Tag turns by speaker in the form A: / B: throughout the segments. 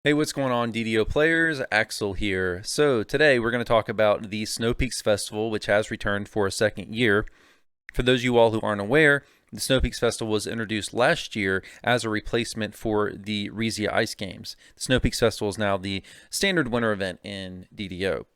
A: Hey, what's going on, DDO players? Axel here. So today we're going to talk about the Snowpeaks Festival, which has returned for a second year. For those of you all who aren't aware, the Snowpeaks Festival was introduced last year as a replacement for the Rizia Ice Games. The Snowpeaks Festival is now the standard winter event in DDO.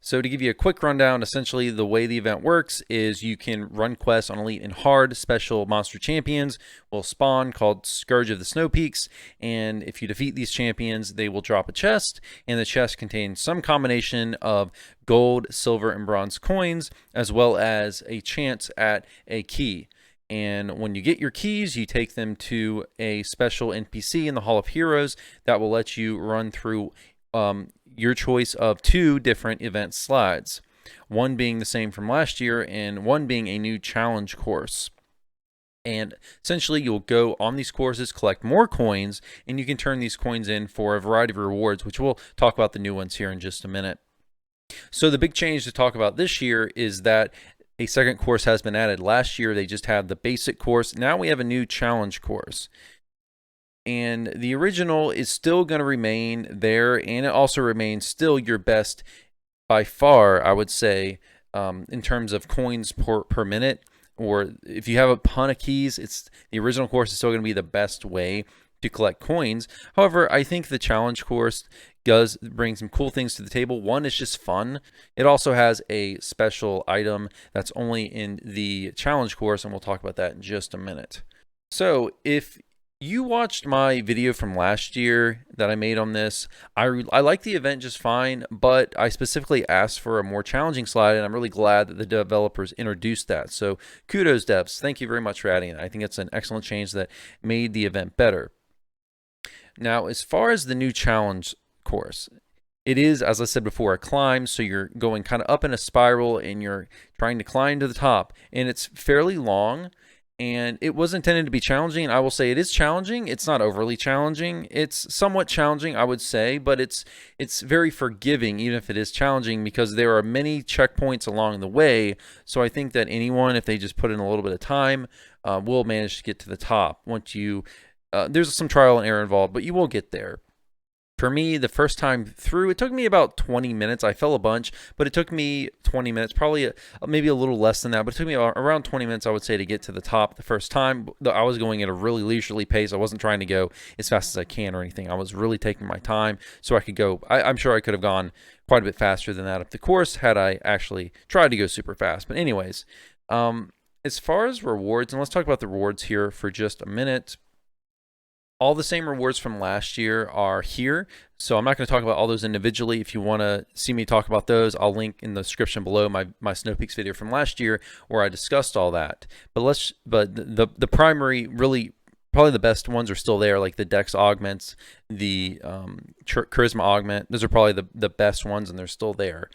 A: So to give you a quick rundown, essentially the way the event works is you can run quests on Elite and Hard. Special monster champions will spawn called Scourge of the Snowpeaks, and if you defeat these champions, they will drop a chest, and the chest contains some combination of gold, silver, and bronze coins, as well as a chance at a key. And when you get your keys, you take them to a special NPC in the Hall of Heroes that will let you run through your choice of two different event slides, one being the same from last year and one being a new challenge course. And essentially you'll go on these courses, collect more coins, and you can turn these coins in for a variety of rewards, which we'll talk about the new ones here in just a minute. So the big change to talk about this year is that a second course has been added. Last year they just had the basic course. Now we have a new challenge course. And the original is still going to remain there, and it also remains still your best by far, I would say, in terms of coins per minute. Or if you have a ton of keys, it's the original course is still going to be the best way to collect coins. However, I think the challenge course does bring some cool things to the table. One is just fun. It also has a special item that's only in the challenge course, and we'll talk about that in just a minute. So if you watched my video from last year that I made on this, I like the event just fine, but I specifically asked for a more challenging slide, and I'm really glad that the developers introduced that. So kudos, devs. Thank you very much for adding it. I think it's an excellent change that made the event better. Now, as far as the new challenge course, it is, as I said before, a climb, so you're going kind of up in a spiral, and you're trying to climb to the top, and it's fairly long. And it was intended to be challenging, and I will say it is challenging. It's not overly challenging. It's somewhat challenging, I would say, but it's very forgiving, even if it is challenging, because there are many checkpoints along the way. So I think that anyone, if they just put in a little bit of time, will manage to get to the top. Once you, there's some trial and error involved, but you will get there. For me, the first time through, it took me about 20 minutes. I fell a bunch, but it took me 20 minutes, probably maybe a little less than that, but it took me around 20 minutes, I would say, to get to the top the first time. I was going at a really leisurely pace. I wasn't trying to go as fast as I can or anything. I was really taking my time so I could go. I'm sure I could have gone quite a bit faster than that up the course had I actually tried to go super fast. But anyways, as far as rewards, and let's talk about the rewards here for just a minute. All the same rewards from last year are here, so I'm not going to talk about all those individually. If you want to see me talk about those, I'll link in the description below my Snowpeaks video from last year where I discussed all that. But the primary, really probably the best ones are still there, like the Dex augments, the Charisma augment. Those are probably the best ones, and they're still there.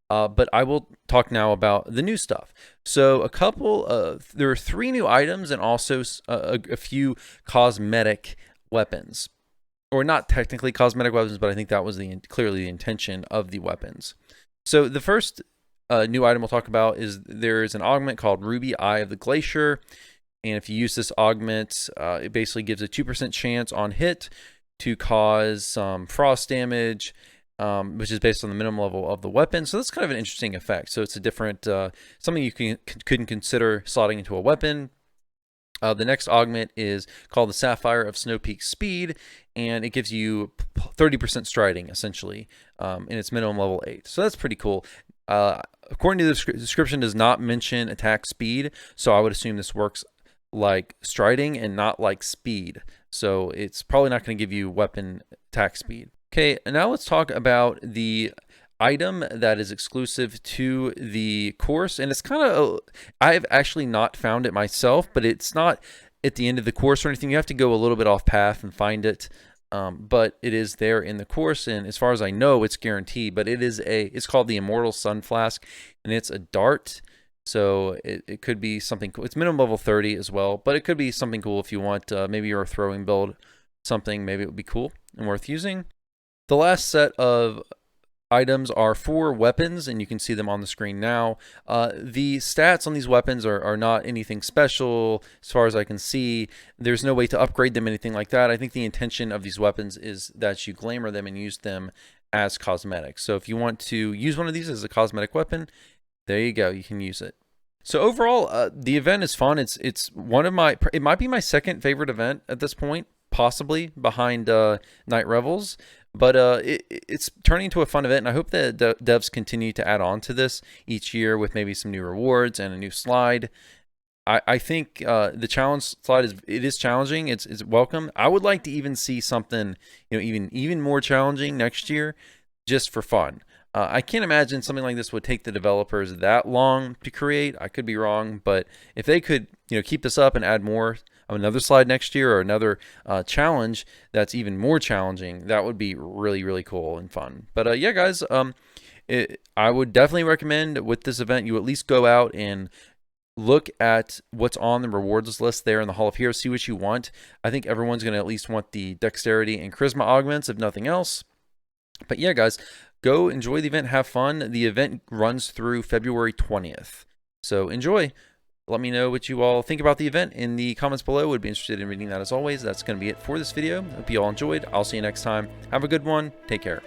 A: But I will talk now about the new stuff. So there are 3 new items and also a few cosmetic weapons, or not technically cosmetic weapons, but I think that was clearly the intention of the weapons. So the first new item we'll talk about is there is an augment called Ruby Eye of the Glacier, and if you use this augment, it basically gives a 2% chance on hit to cause some frost damage, which is based on the minimum level of the weapon. So that's kind of an interesting effect. So it's a different, something you couldn't consider slotting into a weapon. The next augment is called the Sapphire of Snowpeaks Speed, and it gives you 30% striding, essentially, in its minimum level 8. So that's pretty cool. According to the description, does not mention attack speed, so I would assume this works like striding and not like speed. So it's probably not going to give you weapon attack speed. Okay, now let's talk about the item that is exclusive to the course, and it's kind of, I've actually not found it myself, but it's not at the end of the course or anything. You have to go a little bit off path and find it, but it is there in the course, and as far as I know, it's guaranteed. But it's called the Immortal Sun Flask, and it's a dart. So it could be something cool. It's minimum level 30 as well, but it could be something cool if you want. Maybe you're a throwing build, something. Maybe it would be cool and worth using. The last set of items are 4 weapons, and you can see them on the screen now. The stats on these weapons are not anything special as far as I can see. There's no way to upgrade them, anything like that. I think the intention of these weapons is that you glamour them and use them as cosmetics. So if you want to use one of these as a cosmetic weapon, there you go, you can use it. So overall, the event is fun. It's one of my, it might be my second favorite event at this point, possibly behind Night Revels. But it's turning into a fun event, and I hope that devs continue to add on to this each year with maybe some new rewards and a new slide. I think the challenge slide is challenging. It's welcome. I would like to even see something, you know, even more challenging next year, just for fun. I can't imagine something like this would take the developers that long to create. I could be wrong, but if they could, you know, keep this up and add more, another slide next year or another challenge that's even more challenging, that would be really, really cool and fun. But yeah, guys, I would definitely recommend with this event, you at least go out and look at what's on the rewards list there in the Hall of Heroes, see what you want. I think everyone's going to at least want the dexterity and charisma augments, if nothing else. But yeah, guys, go enjoy the event, have fun. The event runs through February 20th. So enjoy. Let me know what you all think about the event in the comments below. Would be interested in reading that as always. That's going to be it for this video. Hope you all enjoyed. I'll see you next time. Have a good one. Take care.